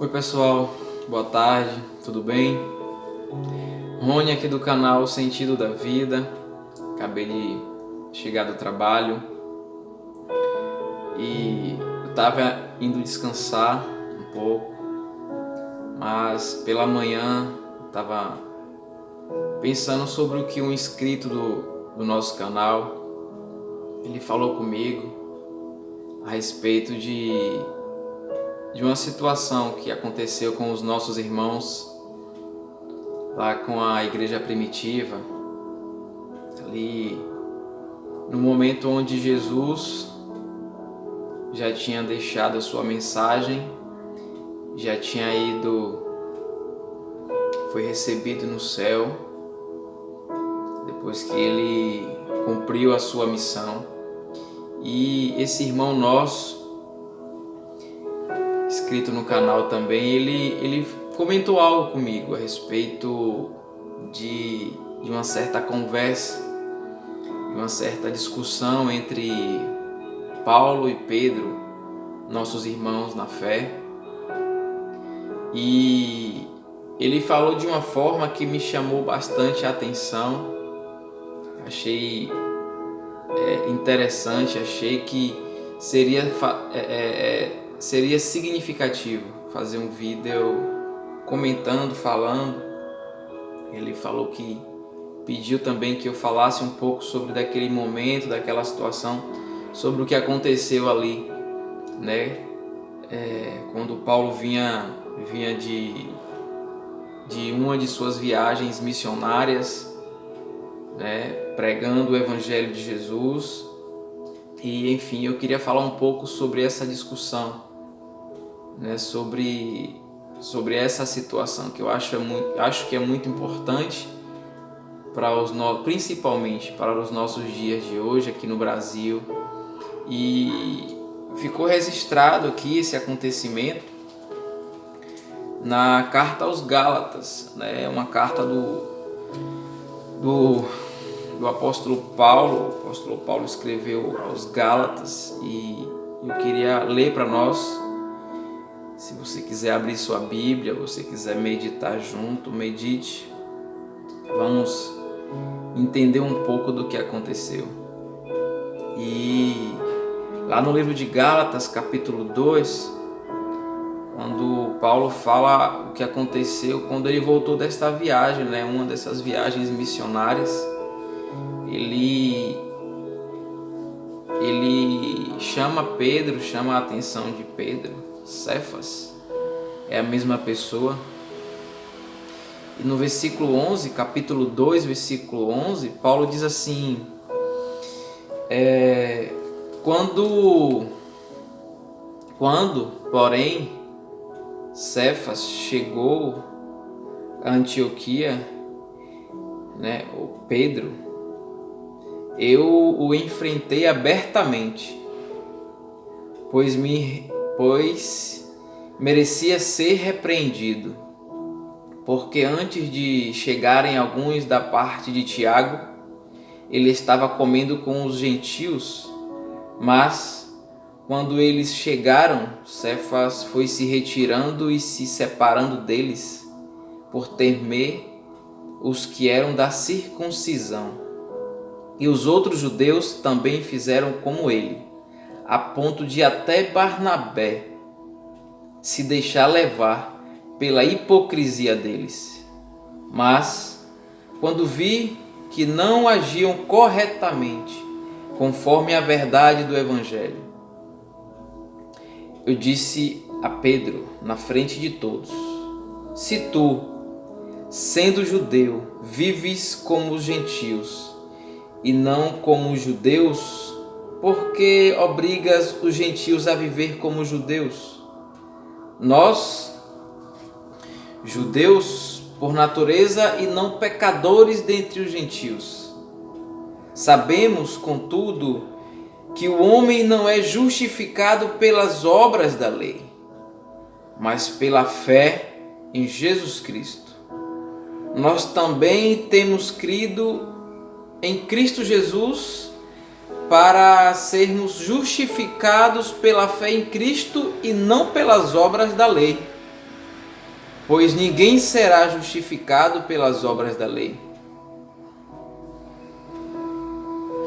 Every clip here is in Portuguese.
Oi pessoal, boa tarde, tudo bem? Rony aqui do canal Sentido da Vida. Acabei de chegar do trabalho e eu estava indo descansar um pouco, mas pela manhã eu estava pensando sobre o que um inscrito do nosso canal ele falou comigo a respeito de uma situação que aconteceu com os nossos irmãos lá com a igreja primitiva, ali no momento onde Jesus já tinha deixado a sua mensagem, já tinha foi recebido no céu, depois que ele cumpriu a sua missão. E esse irmão nosso, inscrito no canal também, ele comentou algo comigo a respeito de uma certa conversa, de uma certa discussão entre Paulo e Pedro, nossos irmãos na fé. E ele falou de uma forma que me chamou bastante a atenção. Achei interessante, achei que seria significativo fazer um vídeo comentando, falando. Ele falou que pediu também que eu falasse um pouco sobre daquele momento, daquela situação, sobre o que aconteceu ali, né? Quando Paulo vinha de uma de suas viagens missionárias, né? Pregando o Evangelho de Jesus. E enfim, eu queria falar um pouco sobre essa discussão, né? Sobre essa situação que eu acho que é muito importante principalmente para os nossos dias de hoje aqui no Brasil. E ficou registrado aqui esse acontecimento na carta aos Gálatas, né? Uma carta do apóstolo Paulo. O apóstolo Paulo escreveu aos Gálatas e eu queria ler para nós. Se você quiser abrir sua Bíblia, você quiser meditar junto, medite. Vamos entender um pouco do que aconteceu. E lá no livro de Gálatas, capítulo 2, quando Paulo fala o que aconteceu quando ele voltou desta viagem, né? Uma dessas viagens missionárias, ele chama a atenção de Pedro. Cefas é a mesma pessoa. E no versículo 11, capítulo 2, versículo 11, Paulo diz assim: quando, porém, Cefas chegou a Antioquia, né, o Pedro, eu o enfrentei abertamente, pois merecia ser repreendido, porque antes de chegarem alguns da parte de Tiago, ele estava comendo com os gentios. Mas quando eles chegaram, Cefas foi se retirando e se separando deles, por temer os que eram da circuncisão. E os outros judeus também fizeram como ele, a ponto de até Barnabé se deixar levar pela hipocrisia deles. Mas, quando vi que não agiam corretamente, conforme a verdade do Evangelho, eu disse a Pedro, na frente de todos: se tu, sendo judeu, vives como os gentios e não como os judeus, por que obrigas os gentios a viver como os judeus? Nós, judeus por natureza e não pecadores dentre os gentios, sabemos, contudo, que o homem não é justificado pelas obras da lei, mas pela fé em Jesus Cristo. Nós também temos crido em Cristo Jesus para sermos justificados pela fé em Cristo e não pelas obras da lei. pois ninguém será justificado pelas obras da lei.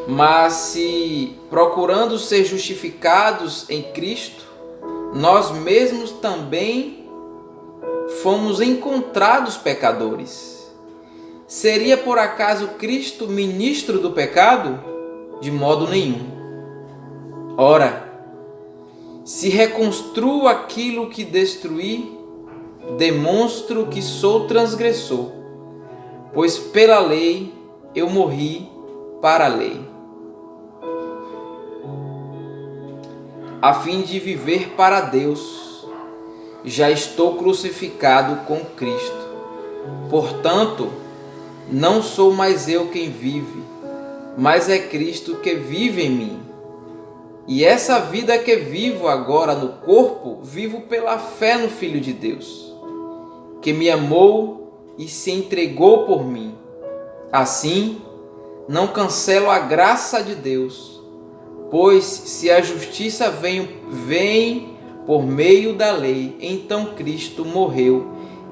Mas se procurando ser justificados em Cristo, nós mesmos também fomos encontrados pecadores. Seria por acaso Cristo ministro do pecado? De modo nenhum. Ora, se reconstruo aquilo que destruí, demonstro que sou transgressor, pois pela lei eu morri para a lei, a fim de viver para Deus. Já estou crucificado com Cristo. Portanto, não sou mais eu quem vive, mas é Cristo que vive em mim. E essa vida que vivo agora no corpo, vivo pela fé no Filho de Deus, que me amou e se entregou por mim. Assim, não cancelo a graça de Deus, pois se a justiça vem por meio da lei, então Cristo morreu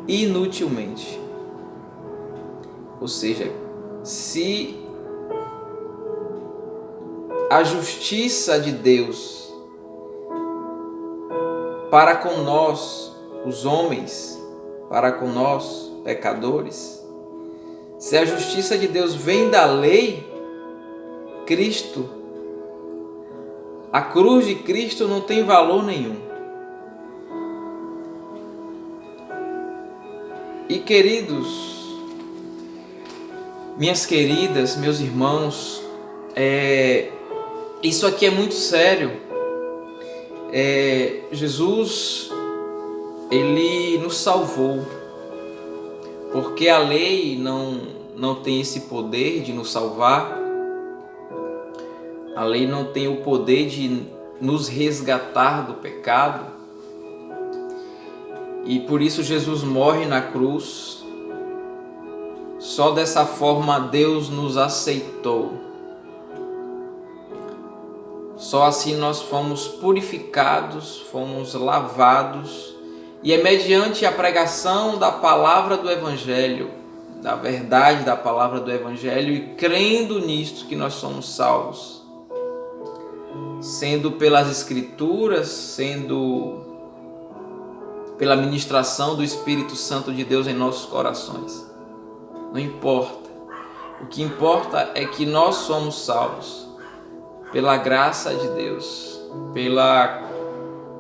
inutilmente. Ou seja, se a justiça de Deus para com nós, os homens, para com nós, pecadores, se a justiça de Deus vem da lei, Cristo, a cruz de Cristo não tem valor nenhum. E queridos, minhas queridas, meus irmãos, isso aqui é muito sério. Jesus, ele nos salvou, porque a lei não tem esse poder de nos salvar. A lei não tem o poder de nos resgatar do pecado. E por isso Jesus morre na cruz. Só dessa forma Deus nos aceitou. Só assim nós fomos purificados, fomos lavados. E é mediante a pregação da palavra do Evangelho, da verdade da palavra do Evangelho, e crendo nisto que nós somos salvos. Sendo pelas Escrituras, sendo pela ministração do Espírito Santo de Deus em nossos corações. Não importa. O que importa é que nós somos salvos pela graça de Deus, pela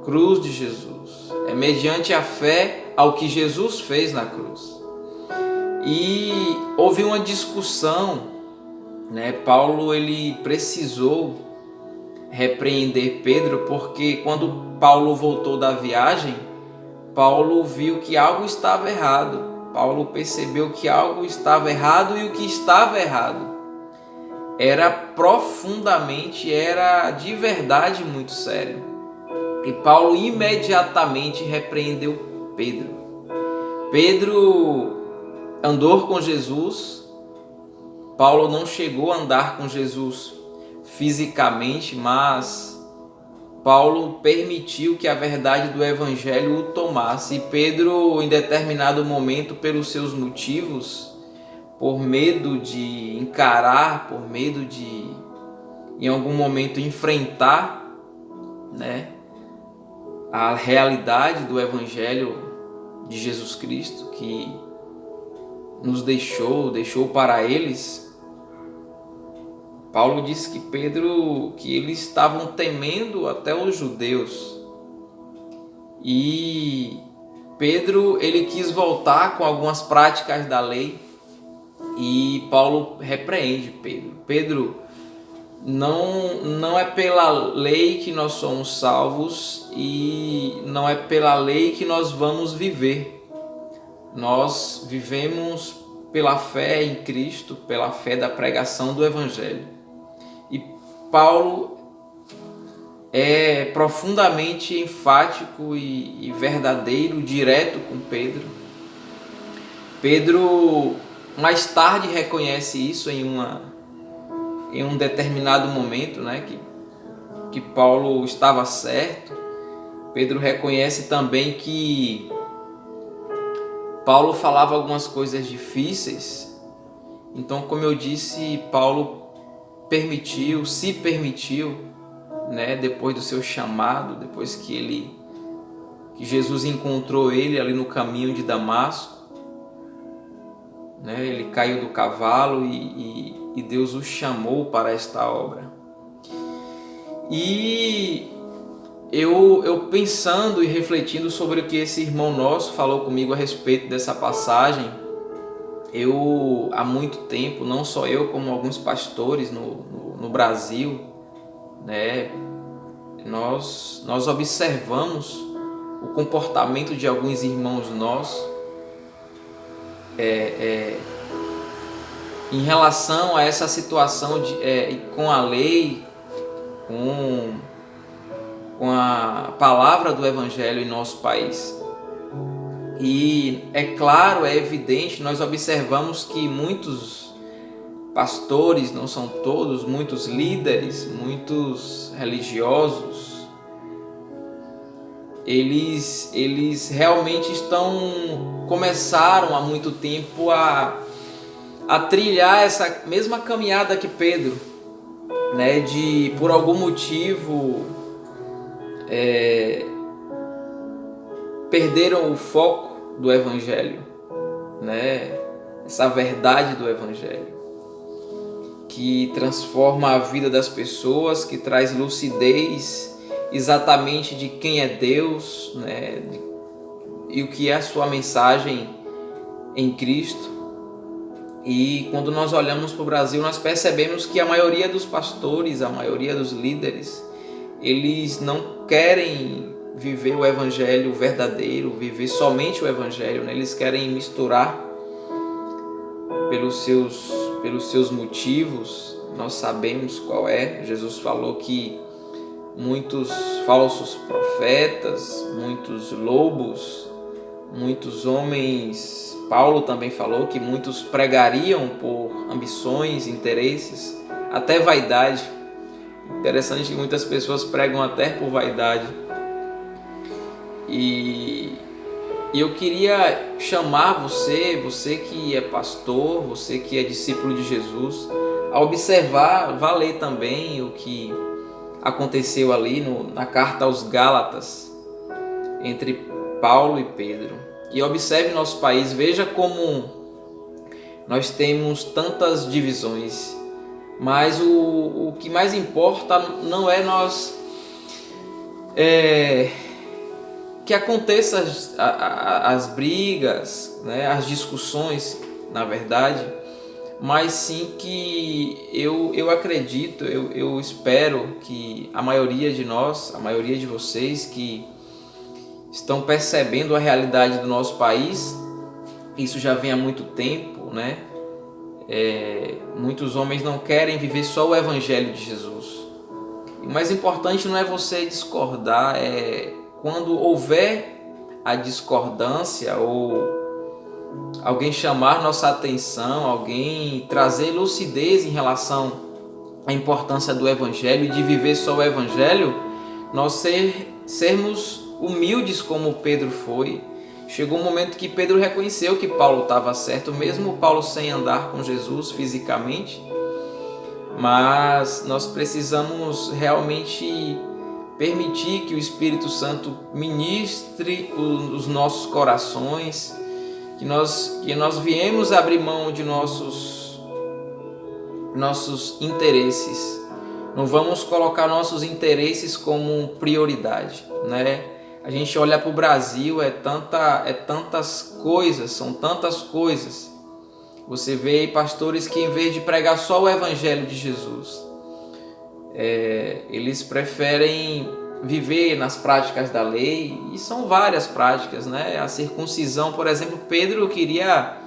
cruz de Jesus. É mediante a fé ao que Jesus fez na cruz. E houve uma discussão, Paulo ele precisou repreender Pedro, porque quando Paulo voltou da viagem, Paulo viu que algo estava errado. Paulo percebeu que algo estava errado, e o que estava errado era profundamente, era de verdade muito sério. E Paulo imediatamente repreendeu Pedro. Pedro andou com Jesus. Paulo não chegou a andar com Jesus fisicamente, mas Paulo permitiu que a verdade do Evangelho o tomasse. E Pedro, em determinado momento, pelos seus motivos, por medo de encarar, por medo de, em algum momento, enfrentar, a realidade do Evangelho de Jesus Cristo, que nos deixou para eles, Paulo disse que eles estavam temendo até os judeus. E Pedro, ele quis voltar com algumas práticas da lei, e Paulo repreende Pedro. Pedro, não é pela lei que nós somos salvos, e não é pela lei que nós vamos viver. Nós vivemos pela fé em Cristo, pela fé da pregação do Evangelho. E Paulo é profundamente enfático e verdadeiro, direto com Pedro. Pedro mais tarde reconhece isso em um determinado momento, que Paulo estava certo. Pedro reconhece também que Paulo falava algumas coisas difíceis. Então, como eu disse, Paulo se permitiu, né, depois do seu chamado, depois que Jesus encontrou ele ali no caminho de Damasco, né, ele caiu do cavalo e Deus o chamou para esta obra. E eu pensando e refletindo sobre o que esse irmão nosso falou comigo a respeito dessa passagem, eu há muito tempo, não só eu, como alguns pastores no Brasil, né, nós observamos o comportamento de alguns irmãos nossos em relação a essa situação com a lei, com a palavra do Evangelho em nosso país. E é claro, é evidente, nós observamos que muitos pastores, não são todos, muitos líderes, muitos religiosos, eles realmente começaram há muito tempo a trilhar essa mesma caminhada que Pedro, né, de por algum motivo perderam o foco do Evangelho, né, essa verdade do Evangelho que transforma a vida das pessoas, que traz lucidez exatamente de quem é Deus, né, e o que é a sua mensagem em Cristo. E quando nós olhamos para o Brasil, nós percebemos que a maioria dos pastores, a maioria dos líderes, eles não querem viver o Evangelho verdadeiro, viver somente o Evangelho, né? Eles querem misturar pelos seus motivos. Nós sabemos qual é. Jesus falou que muitos falsos profetas, muitos lobos, muitos homens. Paulo também falou que muitos pregariam por ambições, interesses, até vaidade. Interessante que muitas pessoas pregam até por vaidade. E eu queria chamar você que é pastor, você que é discípulo de Jesus, a observar, vá ler também o que aconteceu ali na carta aos Gálatas, entre Paulo e Pedro. E observe nosso país, veja como nós temos tantas divisões, mas o que mais importa não é nós que aconteçam as brigas, né, as discussões, na verdade, mas sim que eu acredito, eu espero que a maioria de nós, a maioria de vocês que estão percebendo a realidade do nosso país, isso já vem há muito tempo, né? Muitos homens não querem viver só o Evangelho de Jesus. E o mais importante não é você discordar, quando houver a discordância ou alguém chamar nossa atenção, alguém trazer lucidez em relação à importância do Evangelho e de viver só o Evangelho, nós sermos humildes como Pedro foi. Chegou um momento que Pedro reconheceu que Paulo estava certo, mesmo Paulo sem andar com Jesus fisicamente, mas nós precisamos realmente permitir que o Espírito Santo ministre os nossos corações, que nós viemos abrir mão de nossos interesses. Não vamos colocar nossos interesses como prioridade, né? A gente olha para o Brasil, tantas coisas, são tantas coisas. Você vê pastores que, em vez de pregar só o Evangelho de Jesus, eles preferem viver nas práticas da lei, e são várias práticas, né? A circuncisão, por exemplo, Pedro queria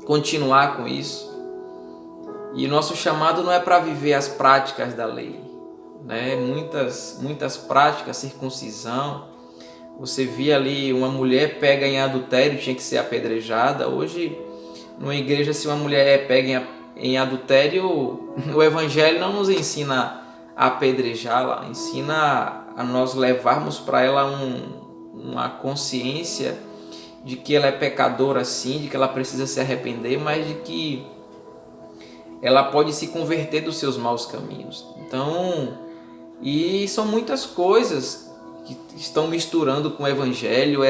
continuar com isso. E nosso chamado não é para viver as práticas da lei, né? Muitas práticas, circuncisão. Você via ali uma mulher pega em adultério, tinha que ser apedrejada. Hoje, numa igreja, se uma mulher é pega em adultério, o Evangelho não nos ensina a apedrejá-la, ensina a nós levarmos para ela uma consciência de que ela é pecadora sim, de que ela precisa se arrepender, mas de que ela pode se converter dos seus maus caminhos. Então, e são muitas coisas que estão misturando com o evangelho,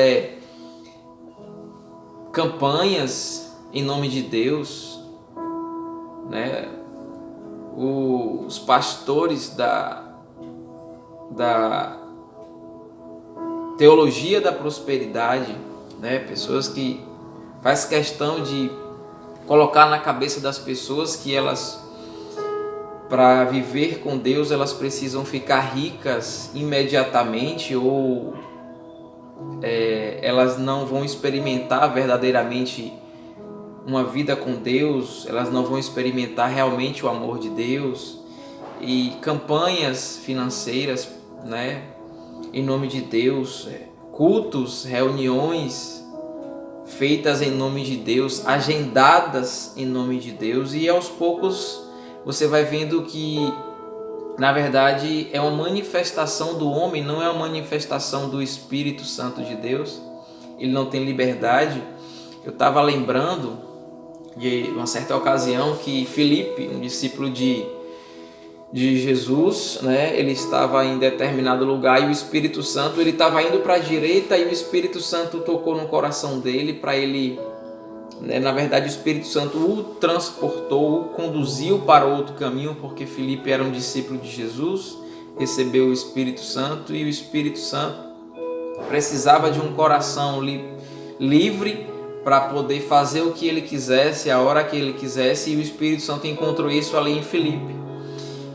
campanhas em nome de Deus, né? Os pastores da teologia da prosperidade, né? Pessoas que faz questão de colocar na cabeça das pessoas que elas, para viver com Deus, elas precisam ficar ricas imediatamente, ou elas não vão experimentar verdadeiramente uma vida com Deus, elas não vão experimentar realmente o amor de Deus. E campanhas financeiras, né, em nome de Deus, cultos, reuniões feitas em nome de Deus, agendadas em nome de Deus, e aos poucos você vai vendo que na verdade é uma manifestação do homem, não é uma manifestação do Espírito Santo de Deus. Ele não tem liberdade. Eu estava lembrando de uma certa ocasião que Filipe, um discípulo de Jesus, né, ele estava em determinado lugar e o Espírito Santo, ele estava indo para a direita e o Espírito Santo tocou no coração dele para ele, né, na verdade o Espírito Santo o transportou, o conduziu para outro caminho, porque Filipe era um discípulo de Jesus, recebeu o Espírito Santo e o Espírito Santo precisava de um coração livre para poder fazer o que ele quisesse, a hora que ele quisesse, e o Espírito Santo encontrou isso ali em Filipe.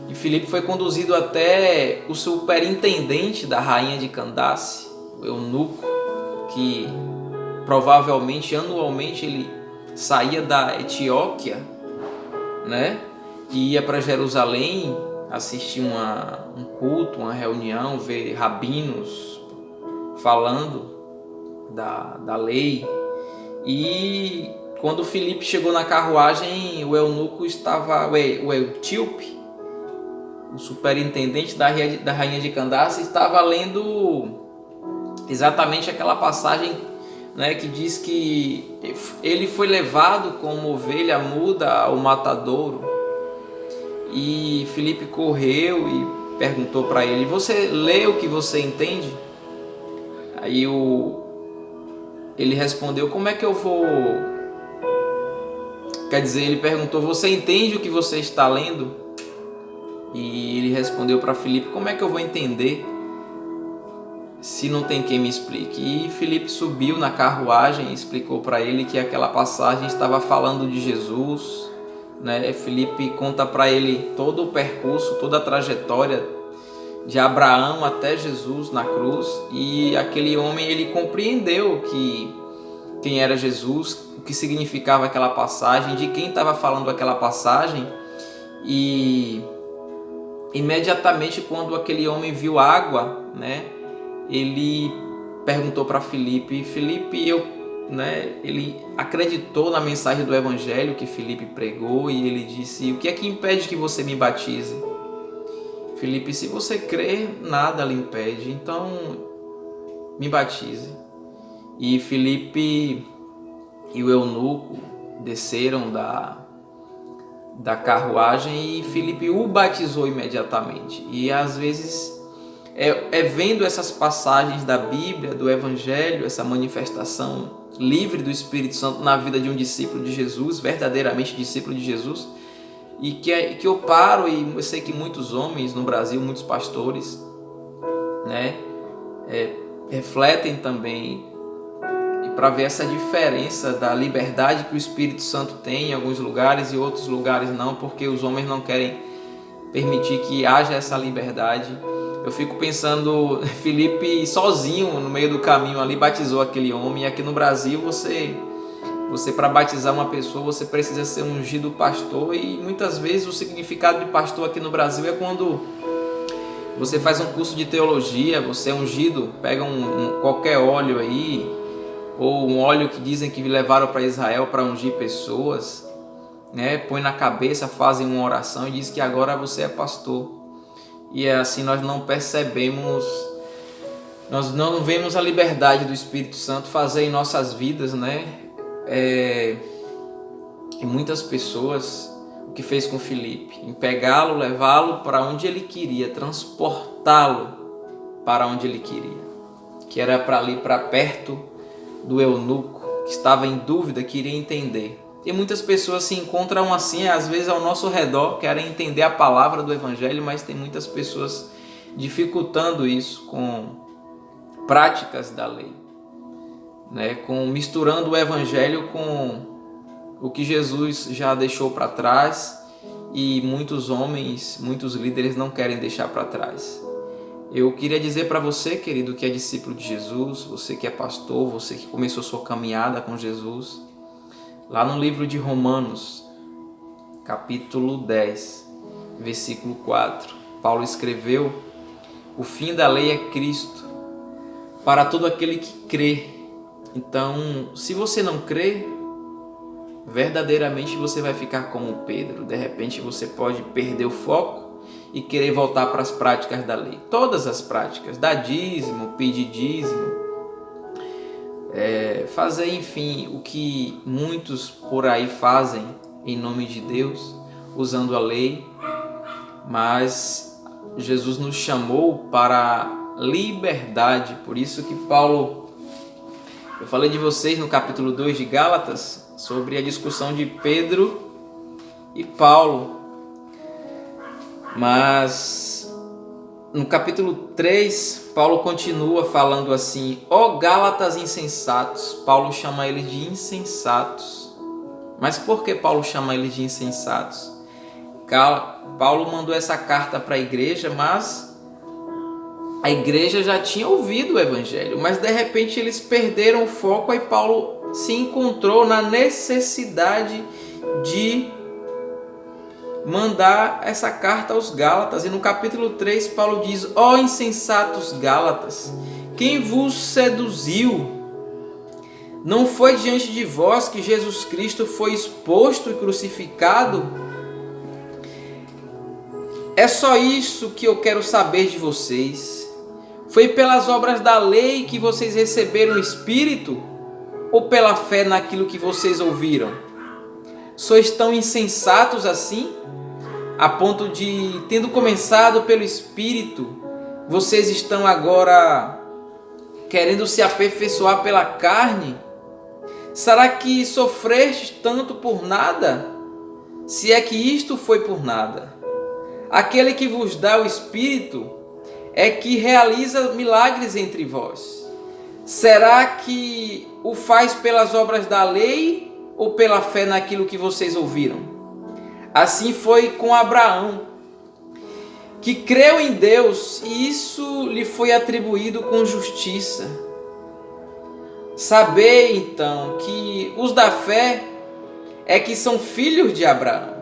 E Filipe foi conduzido até o superintendente da rainha de Candace, o eunuco, que provavelmente anualmente ele saía da Etióquia, né, e ia para Jerusalém assistir um culto, uma reunião, ver rabinos falando da lei. E quando Filipe chegou na carruagem, o eunuco estava, o etíope, o superintendente da rainha de Candace, estava lendo exatamente aquela passagem, né, que diz que ele foi levado como ovelha muda ao matadouro. E Filipe correu e perguntou para ele: você lê o que você entende? Aí ele respondeu: como é que eu vou... Quer dizer, ele perguntou: você entende o que você está lendo? E ele respondeu para Filipe: como é que eu vou entender se não tem quem me explique? E Filipe subiu na carruagem e explicou para ele que aquela passagem estava falando de Jesus, né? Filipe conta para ele todo o percurso, toda a trajetória de Abraão até Jesus na cruz, e aquele homem, ele compreendeu quem era Jesus, o que significava aquela passagem, de quem estava falando aquela passagem. E imediatamente quando aquele homem viu água, né, ele perguntou para Filipe, ele acreditou na mensagem do evangelho que Filipe pregou, e ele disse: o que é que impede que você me batize? Filipe: se você crê, nada lhe impede, então me batize. E Filipe e o eunuco desceram da carruagem e Filipe o batizou imediatamente. E às vezes vendo essas passagens da Bíblia, do Evangelho, essa manifestação livre do Espírito Santo na vida de um discípulo de Jesus, verdadeiramente discípulo de Jesus, e que eu paro, e eu sei que muitos homens no Brasil, muitos pastores, né, refletem também, e para ver essa diferença da liberdade que o Espírito Santo tem em alguns lugares e outros lugares não, porque os homens não querem permitir que haja essa liberdade. Eu fico pensando, Filipe sozinho no meio do caminho ali batizou aquele homem, e aqui no Brasil você para batizar uma pessoa você precisa ser ungido pastor, e muitas vezes o significado de pastor aqui no Brasil é quando você faz um curso de teologia, você é ungido, pega qualquer óleo aí, ou um óleo que dizem que levaram para Israel para ungir pessoas, né? Põe na cabeça, fazem uma oração e diz que agora você é pastor. E assim nós não percebemos Nós não vemos a liberdade do Espírito Santo fazer em nossas vidas, né? E muitas pessoas, o que fez com Filipe, em pegá-lo, levá-lo para onde ele queria, transportá-lo para onde ele queria, que era para ali, para perto do eunuco, que estava em dúvida, queria entender. E muitas pessoas se encontram assim, às vezes ao nosso redor, querem entender a palavra do Evangelho, mas tem muitas pessoas dificultando isso com práticas da lei, né? Misturando o Evangelho com o que Jesus já deixou para trás e muitos homens, muitos líderes não querem deixar para trás. Eu queria dizer para você, querido, que é discípulo de Jesus, você que é pastor, você que começou sua caminhada com Jesus, lá no livro de Romanos, capítulo 10, versículo 4, Paulo escreveu: o fim da lei é Cristo, para todo aquele que crê. Então, se você não crê, verdadeiramente você vai ficar como Pedro. De repente você pode perder o foco e querer voltar para as práticas da lei. Todas as práticas, dar dízimo, pedir dízimo, fazer, enfim, o que muitos por aí fazem em nome de Deus, usando a lei. Mas Jesus nos chamou para liberdade. Por isso que Paulo, eu falei de vocês no capítulo 2 de Gálatas, sobre a discussão de Pedro e Paulo. Mas no capítulo 3, Paulo continua falando assim: ó Gálatas insensatos. Paulo chama eles de insensatos. Mas por que Paulo chama eles de insensatos? Paulo mandou essa carta para a igreja, mas a igreja já tinha ouvido o Evangelho, mas de repente eles perderam o foco. Aí Paulo se encontrou na necessidade de mandar essa carta aos Gálatas. E no capítulo 3, Paulo diz: ó insensatos Gálatas, quem vos seduziu? Não foi diante de vós que Jesus Cristo foi exposto e crucificado? É só isso que eu quero saber de vocês. Foi pelas obras da lei que vocês receberam o Espírito? Ou pela fé naquilo que vocês ouviram? Sois tão insensatos assim, a ponto de, tendo começado pelo Espírito, vocês estão agora querendo se aperfeiçoar pela carne? Será que sofrestes tanto por nada? Se é que isto foi por nada. Aquele que vos dá o Espírito é que realiza milagres entre vós. Será que o faz pelas obras da lei ou pela fé naquilo que vocês ouviram? Assim foi com Abraão, que creu em Deus e isso lhe foi atribuído com justiça. Sabei então que os da fé é que são filhos de Abraão.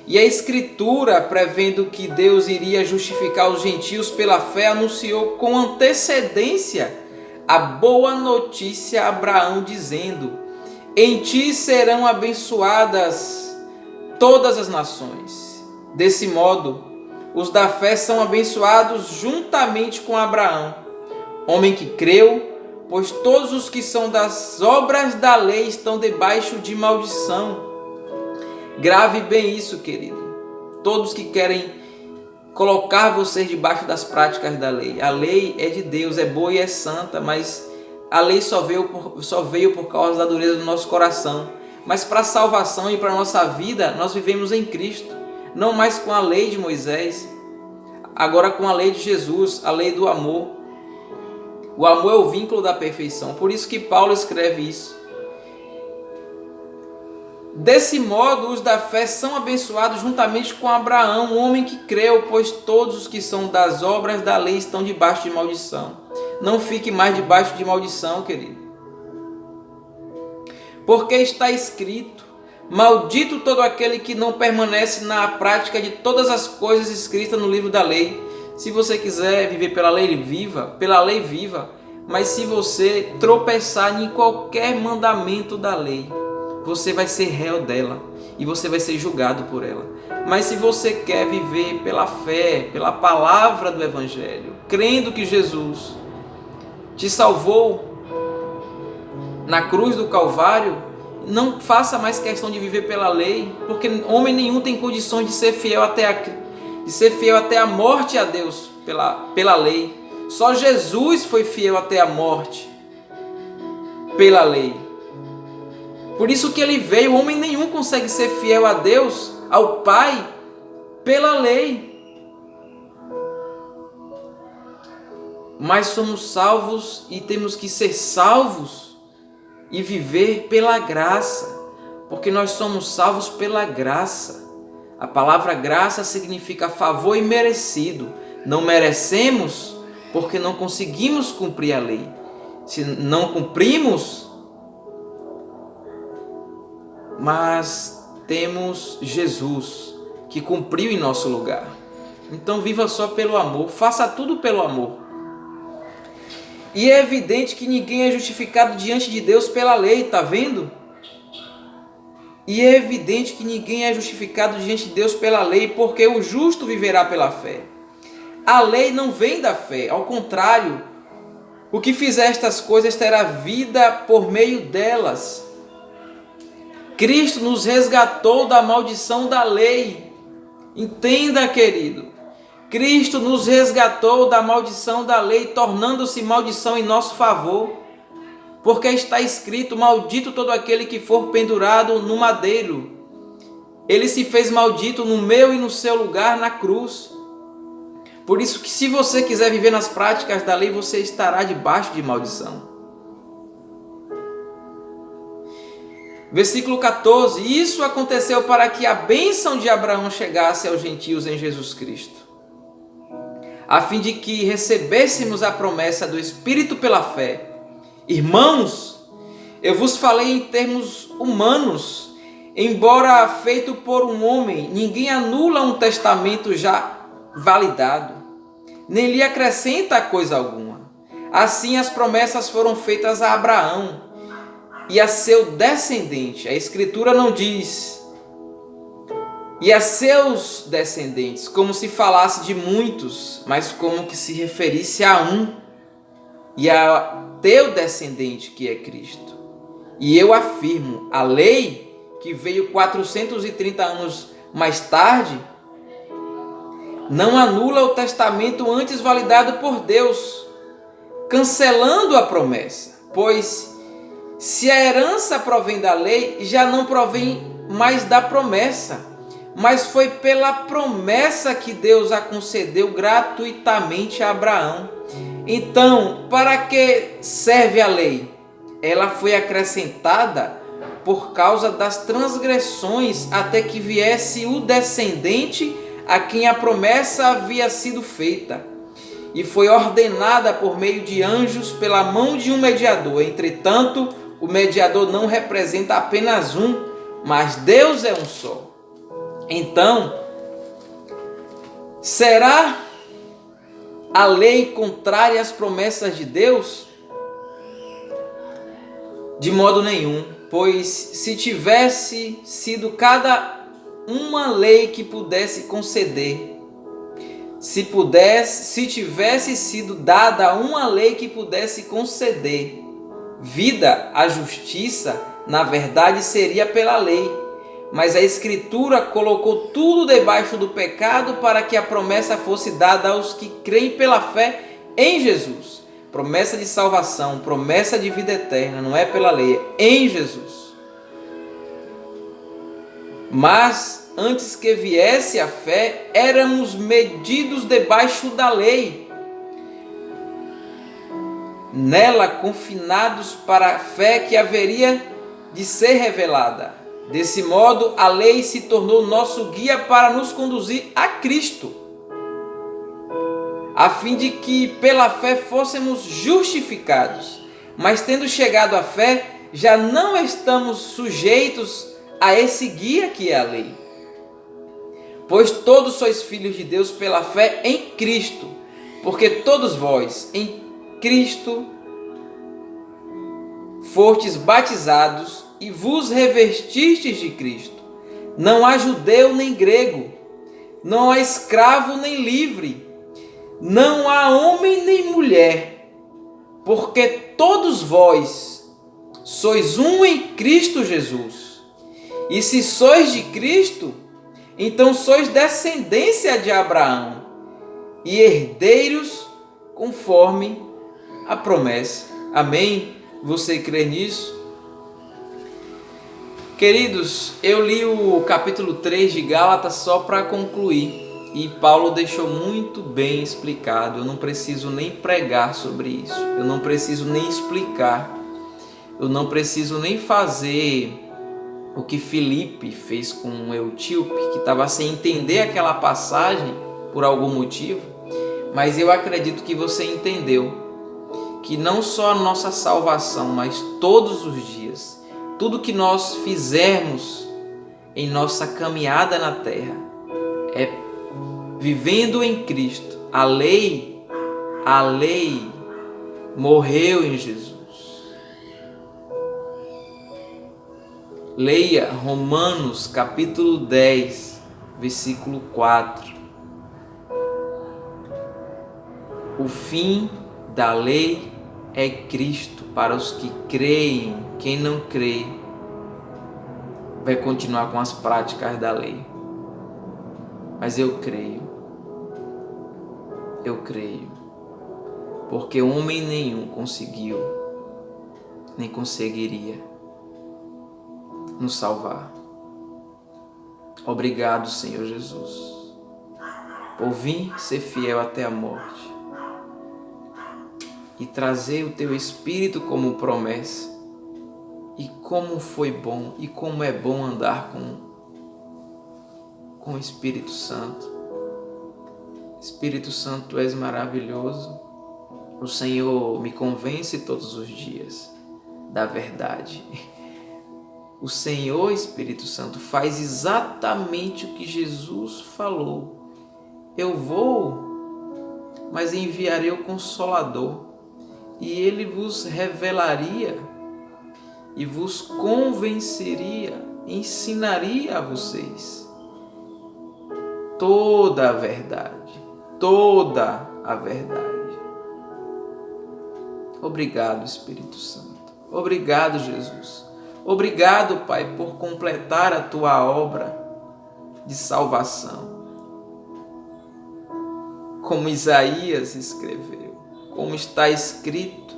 E a Escritura, prevendo que Deus iria justificar os gentios pela fé, anunciou com antecedência a boa notícia a Abraão, dizendo: em ti serão abençoadas todas as nações. Desse modo, os da fé são abençoados juntamente com Abraão, homem que creu, pois todos os que são das obras da lei estão debaixo de maldição. Grave bem isso, querido. Todos que querem colocar vocês debaixo das práticas da lei. A lei é de Deus, é boa e é santa, mas a lei só veio por causa da dureza do nosso coração. Mas para a salvação e para a nossa vida, nós vivemos em Cristo. Não mais com a lei de Moisés, agora com a lei de Jesus, a lei do amor. O amor é o vínculo da perfeição. Por isso que Paulo escreve isso. Desse modo, os da fé são abençoados juntamente com Abraão, um homem que creu, pois todos os que são das obras da lei estão debaixo de maldição. Não fique mais debaixo de maldição, querido. Porque está escrito: maldito todo aquele que não permanece na prática de todas as coisas escritas no livro da lei. Se você quiser viver pela lei viva, mas se você tropeçar em qualquer mandamento da lei, você vai ser réu dela e você vai ser julgado por ela. Mas se você quer viver pela fé, pela palavra do Evangelho, crendo que Jesus te salvou na cruz do Calvário, não faça mais questão de viver pela lei, porque homem nenhum tem condições de ser fiel até a morte a Deus pela lei. Só Jesus foi fiel até a morte pela lei. Por isso que ele veio. Homem nenhum consegue ser fiel a Deus, ao Pai, pela lei. Mas somos salvos e temos que ser salvos e viver pela graça, porque nós somos salvos pela graça. A palavra graça significa favor imerecido. Não merecemos porque não conseguimos cumprir a lei. Se não cumprimos, mas temos Jesus que cumpriu em nosso lugar. Então viva só pelo amor, faça tudo pelo amor. E é evidente que ninguém é justificado diante de Deus pela lei, tá vendo? E é evidente que ninguém é justificado diante de Deus pela lei, porque o justo viverá pela fé. A lei não vem da fé, ao contrário, o que fizer estas coisas terá vida por meio delas. Cristo nos resgatou da maldição da lei. Entenda, querido. Cristo nos resgatou da maldição da lei, tornando-se maldição em nosso favor. Porque está escrito: maldito todo aquele que for pendurado no madeiro. Ele se fez maldito no meu e no seu lugar na cruz. Por isso que, se você quiser viver nas práticas da lei, você estará debaixo de maldição. Versículo 14. Isso aconteceu para que a bênção de Abraão chegasse aos gentios em Jesus Cristo, a fim de que recebêssemos a promessa do Espírito pela fé. Irmãos, eu vos falei em termos humanos. Embora feito por um homem, ninguém anula um testamento já validado, nem lhe acrescenta coisa alguma. Assim as promessas foram feitas a Abraão e a seu descendente. A Escritura não diz e a seus descendentes, como se falasse de muitos, mas como que se referisse a um, e a teu descendente, que é Cristo. E eu afirmo, a lei, que veio 430 anos mais tarde, não anula o testamento antes validado por Deus, cancelando a promessa. Pois se a herança provém da lei, já não provém mais da promessa, mas foi pela promessa que Deus a concedeu gratuitamente a Abraão. Então, para que serve a lei? Ela foi acrescentada por causa das transgressões, até que viesse o descendente a quem a promessa havia sido feita, e foi ordenada por meio de anjos pela mão de um mediador. Entretanto, o mediador não representa apenas um, mas Deus é um só. Então, será a lei contrária às promessas de Deus? De modo nenhum, pois se tivesse sido cada uma lei que pudesse conceder, se tivesse sido dada uma lei que pudesse conceder vida à justiça, na verdade seria pela lei. Mas a Escritura colocou tudo debaixo do pecado para que a promessa fosse dada aos que creem pela fé em Jesus. Promessa de salvação, promessa de vida eterna, não é pela lei, é em Jesus. Mas antes que viesse a fé, éramos medidos debaixo da lei, nela confinados para a fé que haveria de ser revelada. Desse modo, a lei se tornou nosso guia para nos conduzir a Cristo, a fim de que pela fé fôssemos justificados. Mas tendo chegado à fé, já não estamos sujeitos a esse guia que é a lei. Pois todos sois filhos de Deus pela fé em Cristo, porque todos vós em Cristo fostes batizados e vos revestistes de Cristo. Não há judeu nem grego, não há escravo nem livre, não há homem nem mulher, porque todos vós sois um em Cristo Jesus. E se sois de Cristo, então sois descendência de Abraão e herdeiros conforme a promessa. Amém? Você crê nisso? Queridos, eu li o capítulo 3 de Gálatas só para concluir. E Paulo deixou muito bem explicado. Eu não preciso nem pregar sobre isso. Eu não preciso nem explicar. Eu não preciso nem fazer o que Filipe fez com Eutíope, que estava sem entender aquela passagem por algum motivo. Mas eu acredito que você entendeu que não só a nossa salvação, mas todos os dias, tudo que nós fizermos em nossa caminhada na terra é vivendo em Cristo. A lei morreu em Jesus. Leia Romanos capítulo 10, versículo 4. O fim da lei é Cristo para os que creem. Quem não crê vai continuar com as práticas da lei. Mas eu creio, porque homem nenhum conseguiu, nem conseguiria nos salvar. Obrigado, Senhor Jesus, por vir ser fiel até a morte e trazer o Teu Espírito como promessa. E como foi bom e como é bom andar com o Espírito Santo. Espírito Santo, Tu és maravilhoso. O Senhor me convence todos os dias da verdade. O Senhor, Espírito Santo, faz exatamente o que Jesus falou. Eu vou, mas enviarei o Consolador, e Ele vos revelaria e vos convenceria, ensinaria a vocês toda a verdade, toda a verdade. Obrigado, Espírito Santo. Obrigado, Jesus. Obrigado, Pai, por completar a Tua obra de salvação. Como Isaías escreveu, como está escrito,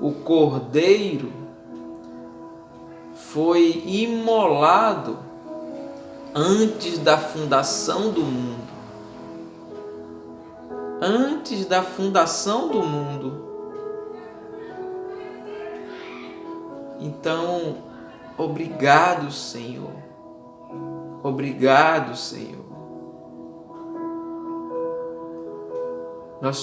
o Cordeiro foi imolado antes da fundação do mundo. Antes da fundação do mundo. Então, obrigado, Senhor. Obrigado, Senhor. Nós